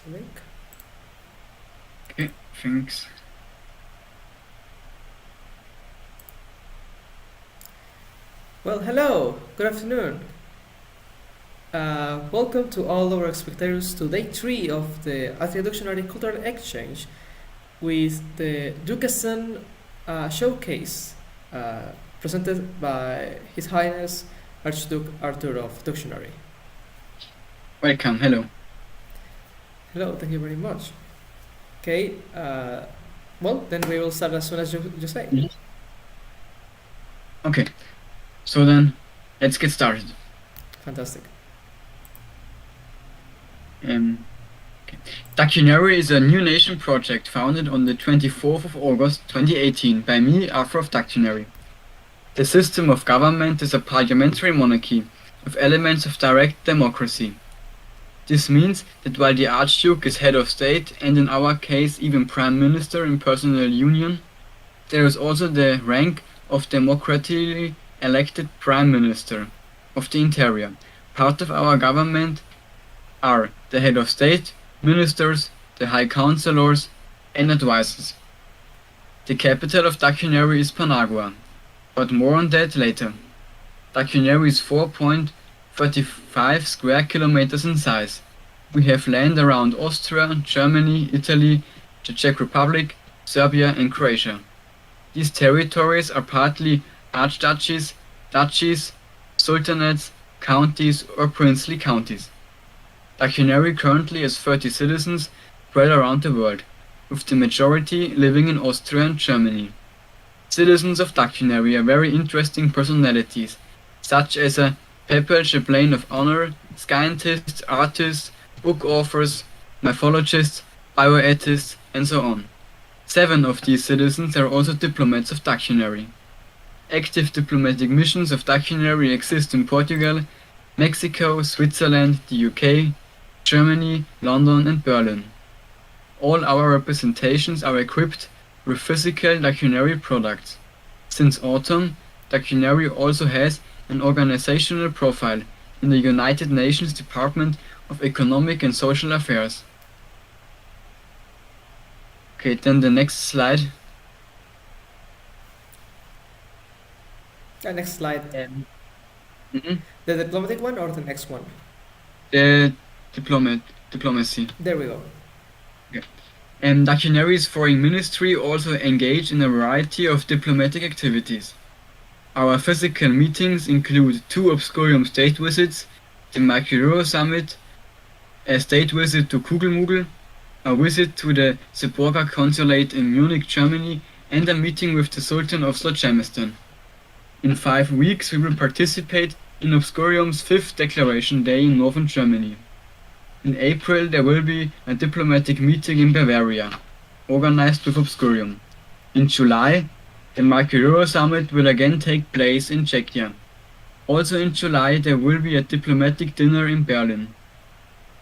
the link. Okay, thanks. Well, hello, good afternoon. Welcome to all our spectators to day 3 of the Atlia-Duckionary Cultural Exchange with the Duckonian showcase presented by His Highness Archduke Arthur of Duckionary. Welcome, hello. Hello, thank you very much. Okay, well, then we will start as soon as you say. Okay, so then let's get started. Fantastic. Okay. Duckionary is a new nation project founded on the 24th of August 2018 by me, Arthur of Duckionary. The system of government is a parliamentary monarchy with elements of direct democracy. This means that while the Archduke is head of state and in our case even Prime Minister in personal union, there is also the rank of democratically elected Prime Minister of the Interior. Part of our government are the head of state, ministers, the high councillors, and advisors. The capital of Duckionary is Panagua, but more on that later. Duckionary is 4.35 square kilometers in size. We have land around Austria, Germany, Italy, the Czech Republic, Serbia, and Croatia. These territories are partly archduchies, duchies, sultanates, counties, or princely counties. Duckionary currently has 30 citizens spread around the world, with the majority living in Austria and Germany. Citizens of Duckionary are very interesting personalities, such as a papal chaplain of honor, scientists, artists, book authors, mythologists, bioetists, and so on. 7 of these citizens are also diplomats of Duckionary. Active diplomatic missions of Duckionary exist in Portugal, Mexico, Switzerland, the UK, Germany, London, and Berlin. All our representations are equipped with physical Duckionary products. Since autumn, Duckionary also has an organizational profile in the United Nations Department of Economic and Social Affairs. Okay, then the next slide. Next slide. Mhm. The diplomatic one or the next one? The diplomacy. There we go. Duckionary's foreign ministry also engage in a variety of diplomatic activities. Our physical meetings include 2 obscurium state visits, the Mercure Summit, a state visit to Kugelmugel, a visit to the Seborga Consulate in Munich, Germany, and a meeting with the Sultan of Slotjemestan. In 5 weeks we will participate in Obscurium's 5th Declaration Day in northern Germany. In April there will be a diplomatic meeting in Bavaria, organized with Obscurium. In July, the Mercure Summit will again take place in Czechia. Also in July there will be a diplomatic dinner in Berlin.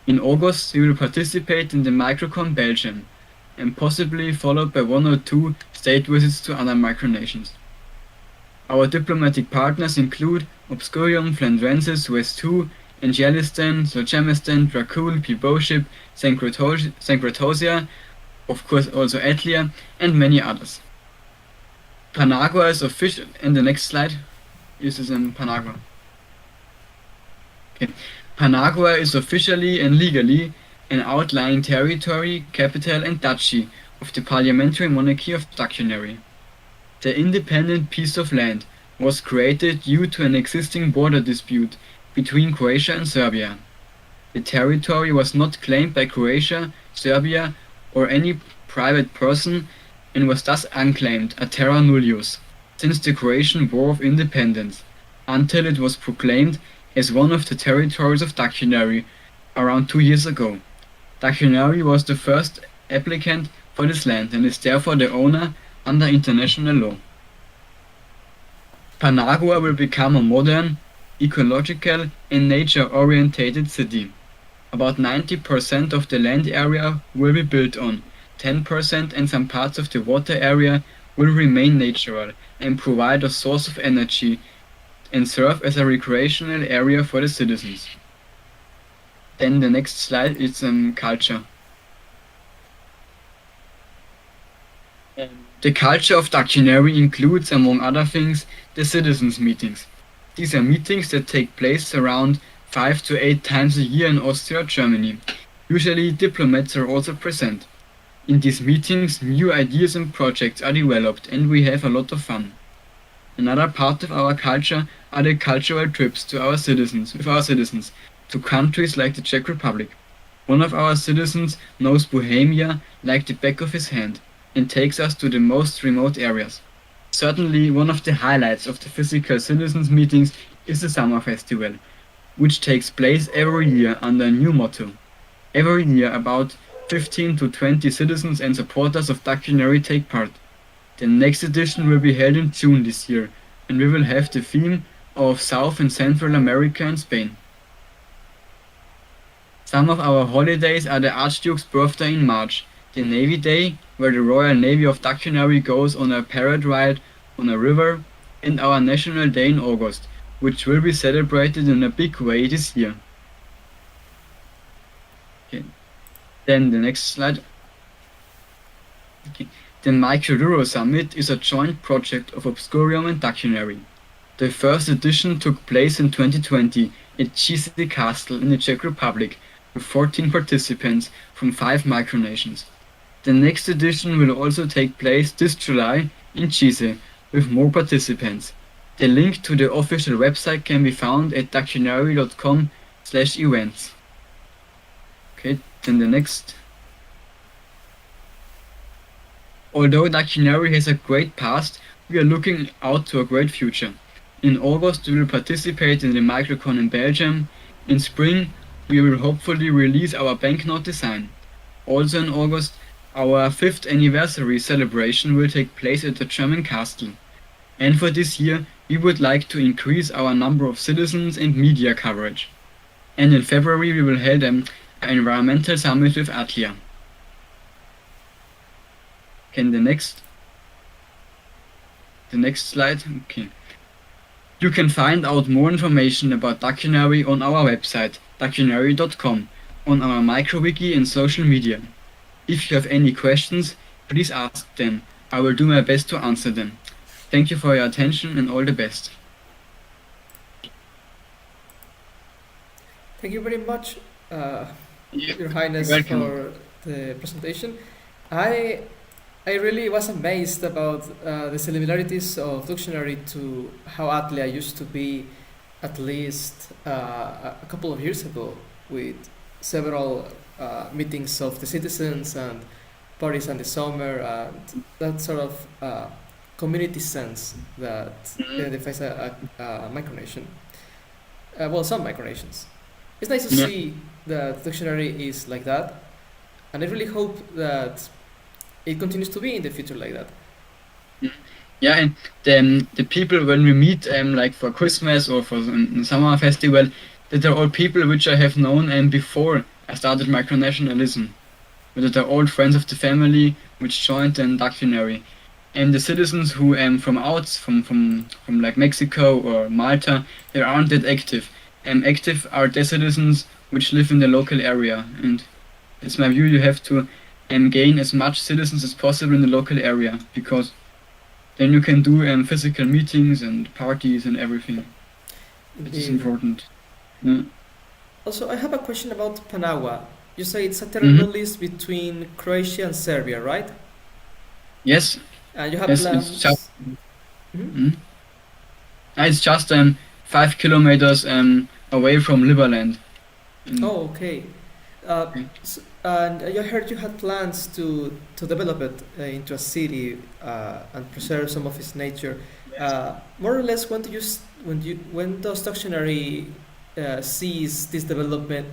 In August we will participate in the Microcon Belgium, and possibly followed by 1 or 2 state visits to other micronations. Our diplomatic partners include Obscurium, Flandrensis, West 2, Angelistan, Slotjemestan, Dracul, Piboship, Sankratosia, of course also Atlia, and many others. Panagua is official, and the next slide is in Panagua. Okay. Panagua is officially and legally an outlying territory, capital, and duchy of the parliamentary monarchy of Duckionary. The independent piece of land was created due to an existing border dispute between Croatia and Serbia. The territory was not claimed by Croatia, Serbia, or any private person, and was thus unclaimed, a terra nullius, since the Croatian War of Independence, until it was proclaimed as one of the territories of Duckionary around 2 years ago. Duckionary was the first applicant for this land and is therefore the owner under international law. Panagua will become a modern, ecological, and nature-orientated city. About 90% of the land area will be built on, 10% and some parts of the water area will remain natural and provide a source of energy and serve as a recreational area for the citizens. Then the next slide is culture. The culture of Duckionary includes, among other things, the citizens' meetings. These are meetings that take place around 5 to 8 times a year in Austria or Germany. Usually diplomats are also present. In these meetings, new ideas and projects are developed and we have a lot of fun. Another part of our culture are the cultural trips with our citizens, to countries like the Czech Republic. One of our citizens knows Bohemia like the back of his hand and takes us to the most remote areas. Certainly, one of the highlights of the physical citizens meetings is the summer festival, which takes place every year under a new motto. Every year, about 15 to 20 citizens and supporters of Duckionary take part. The next edition will be held in June this year, and we will have the theme of South and Central America and Spain. Some of our holidays are the Archduke's birthday in March, the Navy Day, where the Royal Navy of Duckionary goes on a parade ride on a river, and our National Day in August, which will be celebrated in a big way this year. Okay. Then the next slide. Okay. The Micro-Euro Summit is a joint project of Obscurium and Duckionary. The first edition took place in 2020 at Čísy Castle in the Czech Republic, with 14 participants from 5 micronations. The next edition will also take place this July in Čísy, with more participants. The link to the official website can be found at duckionary.com/events. Okay, then the next. Although Duckionary has a great past, we are looking out to a great future. In August we will participate in the Microcon in Belgium. In spring we will hopefully release our banknote design. Also in August, our 5th anniversary celebration will take place at the German castle. And for this year we would like to increase our number of citizens and media coverage. And in February we will hold an environmental summit with Atlia. Okay, the next slide. Okay. You can find out more information about Duckionary on our website, duckionary.com, on our microwiki and social media. If you have any questions, please ask them. I will do my best to answer them. Thank you for your attention and all the best. Thank you very much, Your Highness, for the presentation. I really was amazed about the similarities of Duckionary to how Atlia used to be at least a couple of years ago, with several meetings of the citizens and parties in the summer, and that sort of community sense that identifies a micronation. Well, some micronations. It's nice to see that Duckionary is like that, and I really hope that it continues to be in the future like that. Yeah, and the people when we meet like for Christmas or for the summer festival, that are all people which I have known before I started micronationalism. That they're all friends of the family which joined in Duckionary. And the citizens who from like Mexico or Malta, they aren't that active. Active are the citizens which live in the local area, and it's my view you have to gain as much citizens as possible in the local area, because then you can do physical meetings and parties and everything. It is important. Yeah. Also, I have a question about Panagua. You say it's a territorial list between Croatia and Serbia, right? Yes. You have yes, plans. It's just 5 kilometers away from Liberland. Oh, okay. And I heard you had plans to develop it into a city and preserve some of its nature. More or less, when does Duckionary sees this development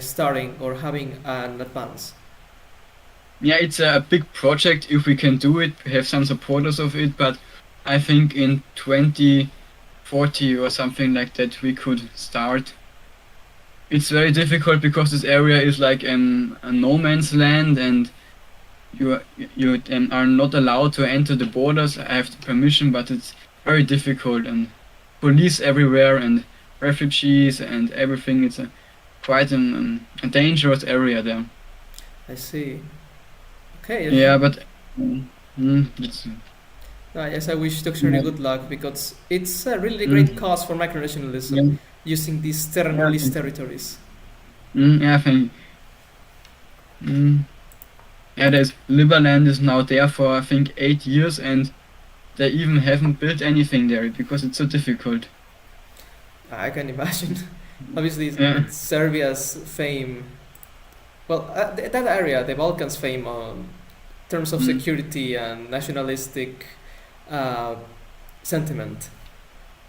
starting or having an advance? Yeah, it's a big project. If we can do it, we have some supporters of it, but I think in 2040 or something like that we could start. It's very difficult because this area is like a no man's land, and you are not allowed to enter the borders. I have the permission, but it's very difficult, and police everywhere and refugees and everything. It's quite a dangerous area there. I see. Okay. Yeah, but It's, Yes, I wish Duckionary yeah, good luck because it's a really great mm, cause for micronationalism yeah, using these terra yeah, nullius territories. yeah, thank you. Yeah, there's Liberland is now there for I think 8 years, and they even haven't built anything there because it's so difficult. I can imagine. Obviously, Yeah. with Serbia's fame, well, that area, the Balkans' fame on terms of Mm, security and nationalistic uh, sentiment,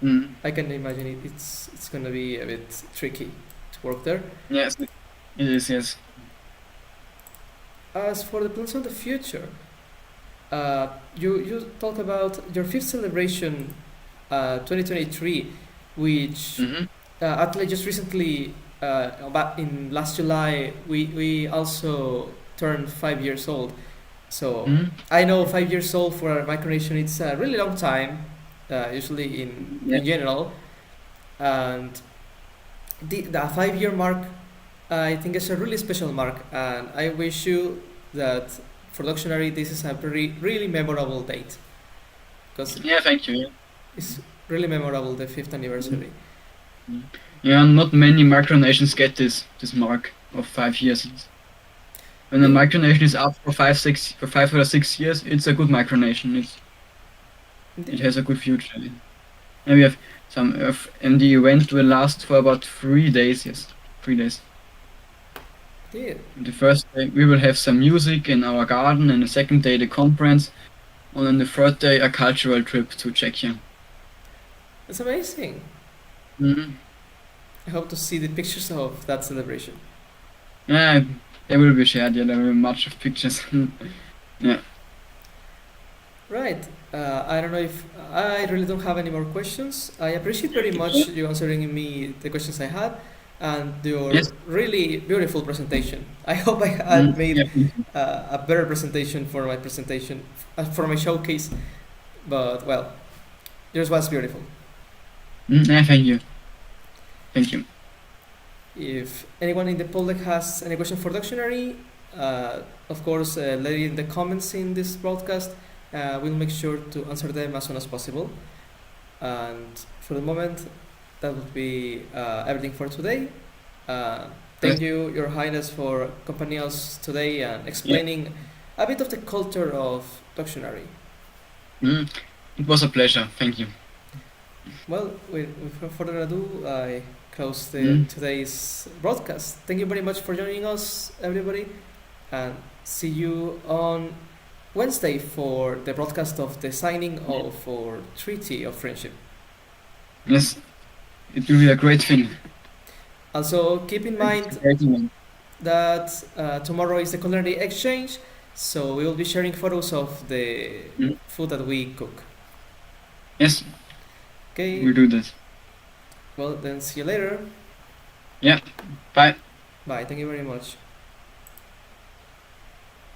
mm, I can imagine it's gonna be a bit tricky to work there. yes, it is. Yes. As for the plans of the future, you talk about your fifth celebration, 2023, which Mm-hmm. Atlia just recently, about in last July, we also turned 5 years old. So Mm, I know 5 years old for a micronation, it's a really long time, usually yeah. in general, and the 5 year mark I think is a really special mark, and I wish you that for Ducktionary this is a very really memorable date because Yeah. Thank you. it's really memorable, the fifth Mm, anniversary. mm. Yeah, not many micronations get this mark of 5 years. When a Yeah, micronation is up for 5 or 6 years, it's a good micronation. It indeed. has a good future. And we have and the event will last for about 3 days. Yes, 3 days. Yeah, The first day we will have some music in our garden, and the second day the conference, and then the third day a cultural trip to Czechia. it's amazing. Mm. I hope to see the pictures of that celebration. Yeah, they will be shared. Yeah, there will be much of pictures. Yeah. Right. I don't know if I really don't have any more questions. I appreciate very Yeah. much you answering me the questions I had and your Yes. really beautiful presentation. I hope I had Yeah. made a better presentation for my presentation, for my showcase. But well, yours was beautiful. Yeah. Thank you. Thank you. If anyone in the public has any question for Dictionary, of course, let it in the comments in this broadcast. We'll make sure to answer them as soon as possible. And for the moment, that would be everything for today. Uh, Yes. Thank you, Your Highness, for accompanying us today and Yeah. explaining a bit of the culture of Dictionary. Mm. It was a pleasure. Thank you. Well, without further ado, I close Mm. today's broadcast. Thank you very much for joining us, everybody, and see you on Wednesday for the broadcast of the signing Yeah. of our Treaty of Friendship. Yes, it will be a great thing. Also, keep in It's a mind great event. that tomorrow is the culinary exchange, so we will be sharing photos of the Mm. food that we cook. Yes, Okay, we'll do that. well, then see you later. Yeah. Bye. Bye, thank you very much.